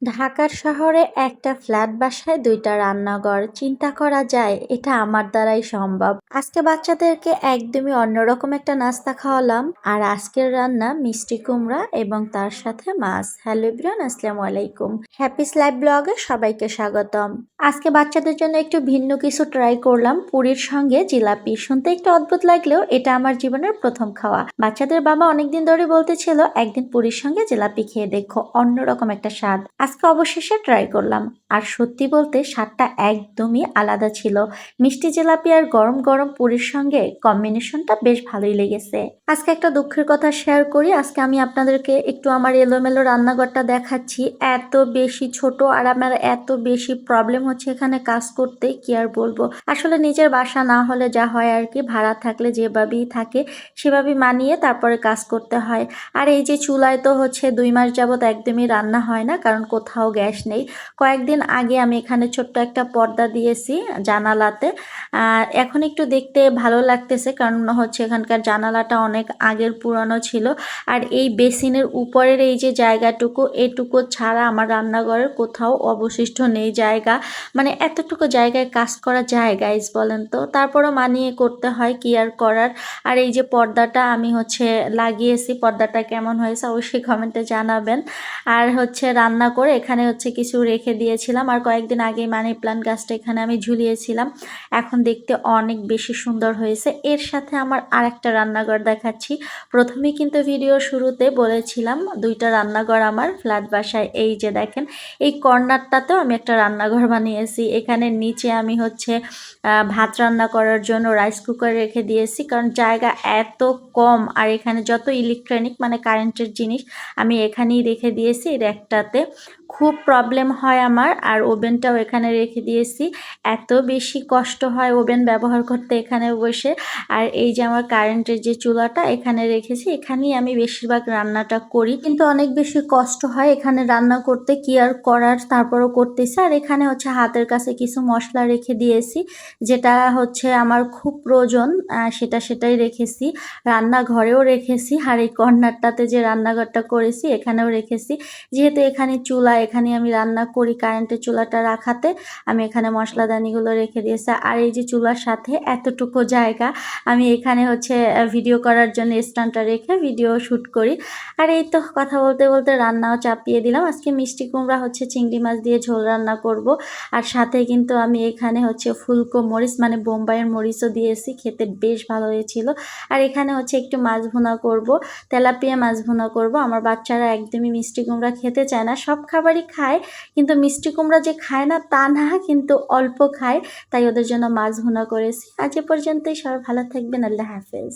ঢাকার শহরে একটা ফ্ল্যাট বাসায় ২টা রান্নাঘর। চিন্তা করা যায় এটা আমার দ্বারাই সম্ভব। আজকে বাচ্চাদেরকে একদমই অন্যরকম একটা নাস্তা খাওয়ালাম। আর আজকের রান্না মিষ্টি কুমড়া এবং তার সাথে মাছ। হ্যালো এভরিওয়ান, আসসালামু আলাইকুম। হ্যাপিস লাইফ ব্লগে সবাইকে স্বাগতম। আজকে বাচ্চাদের জন্য একটু ভিন্ন কিছু ট্রাই করলাম, পুরীর সঙ্গে জিলাপি। শুনতে একটু অদ্ভুত লাগলেও এটা আমার জীবনের প্রথম খাওয়া। বাচ্চাদের বাবা অনেকদিন ধরে বলতেছিল একদিন পুরীর সঙ্গে জিলাপি খেয়ে দেখো, অন্যরকম একটা স্বাদ। আজকে অবশেষে ট্রাই করলাম, আর সত্যি বলতে স্বাদটা একদমই আলাদা ছিল। মিষ্টি জিলাপি আর গরম গরম পুরীর সঙ্গে কম্বিনেশনটা বেশ ভালোই লেগেছে। আজকে একটা দুঃখের কথা শেয়ার করি। আজকে আমি আপনাদেরকে একটু আমার এলোমেলো রান্নাঘরটা দেখাচ্ছি। এত বেশি ছোট আর আমার এত বেশি প্রবলেম হচ্ছে এখানে কাজ করতে, কি আর বলবো। আসলে নিজের বাসা না হলে যা হয় আর কি, ভাড়া থাকলে যেভাবেই থাকে সেভাবেই মানিয়ে তারপরে কাজ করতে হয়। আর এই যে চুলায় তো হচ্ছে 2 মাস যাবত একদমই রান্না হয় না, কারণ কোথাও গ্যাস নেই। কয়েকদিন আগে আমি এখানে ছোট্ট একটা পর্দা দিয়েছি জানালাতে। এখন একটু দেখতে ভালো লাগতেছে, কারণ হচ্ছে এখানকার জানালাটা অনেক আগের পুরানো ছিল। আর এই বেসিনের উপরের এই যে জায়গাটুকু, এটুকু ছাড়া আমার রান্নাঘরের কোথাও অবশিষ্ট নেই জায়গা। মানে এতটুকু জায়গায় কাজ করা যায় গাইস, বলেন তো? তারপরও মানিয়ে করতে হয়, কি আর করার। আর এই যে পর্দাটা আমি হচ্ছে লাগিয়েছি, পর্দাটা কেমন হয়েছে অবশ্যই কমেন্টে জানাবেন। আর হচ্ছে রান্না করে এখানে হচ্ছে কিছু রেখে দিয়েছিলাম, আর কয়েকদিন আগে মানি প্লান্ট গাছটা এখানে আমি ঝুলিয়েছিলাম। এখন দেখতে অনেক বেশি সুন্দর হয়েছে। এর সাথে আমার আরেকটা রান্নাঘর দেখাচ্ছি। প্রথমেই কিন্তু ভিডিও শুরুতে বলেছিলাম 2টা রান্নাঘর আমার ফ্ল্যাট বাসায়। এই যে দেখেন, এই কর্নারটাতেও আমি একটা রান্নাঘর বানিয়েছি। এখানে নিচে আমি হচ্ছে ভাত রান্না করার জন্য রাইস কুকার রেখে দিয়েছি, কারণ জায়গা এত কম। আর এখানে যত ইলেকট্রনিক মানে কারেন্টের জিনিস আমি এখানেই রেখে দিয়েছি র্যাকটাতে। খুব প্রবলেম হয় আমার। আর ওভেনটাও এখানে রেখে দিয়েছি। এত বেশি কষ্ট হয় ওভেন ব্যবহার করতে এখানে বসে। আর এই যে আমার কারেন্টের যে চুলাটা এখানে রেখেছি, এখানেই আমি বেশিরভাগ রান্নাটা করি। কিন্তু অনেক বেশি কষ্ট হয় এখানে রান্না করতে, কি আর করার, তারপরও করতেছি। আর এখানে হচ্ছে হাতের কাছে কিছু মশলা রেখে দিয়েছি, যেটা হচ্ছে আমার খুব প্রয়োজন, সেটাই রেখেছি। রান্নাঘরেও রেখেছি, আর এই কর্নারটাতে যে রান্নাঘরটা করেছি এখানেও রেখেছি। যেহেতু এখানে চুলা, এখানে আমি রান্না করি, কারেন্টের চুলাটা রাখাতে আমি এখানে মশলাদানিগুলো রেখে দিয়েছি। আর এই যে চুলার সাথে এতটুকু জায়গা আমি এখানে হচ্ছে ভিডিও করার জন্য স্ট্যান্ডটা রেখে ভিডিও শ্যুট করি। আর এই তো কথা বলতে বলতে রান্নাও চাপিয়ে দিলাম। আজকে মিষ্টি কুমড়া হচ্ছে চিংড়ি মাছ দিয়ে ঝোল রান্না করব। আর সাথে কিন্তু আমি এখানে হচ্ছে ফুলকো মরিচ মানে বোম্বাইয়ের মরিচও দিয়েছি, খেতে বেশ ভালো হয়েছিল। আর এখানে হচ্ছে একটু মাছ ভুনা করব, তেলাপিয়া মাছ ভুনা করব। আমার বাচ্চারা একদমই মিষ্টি কুমড়া খেতে চায় না, সব খাবারই খায় কিন্তু মিষ্টি কুমড়া যে খায় না তা না, কিন্তু অল্প খায়। তাই ওদের জন্য মাছ ভুনা করেছি। আজ এ পর্যন্তই, সবাই ভালো থাকবেন। আল্লাহ হাফেজ।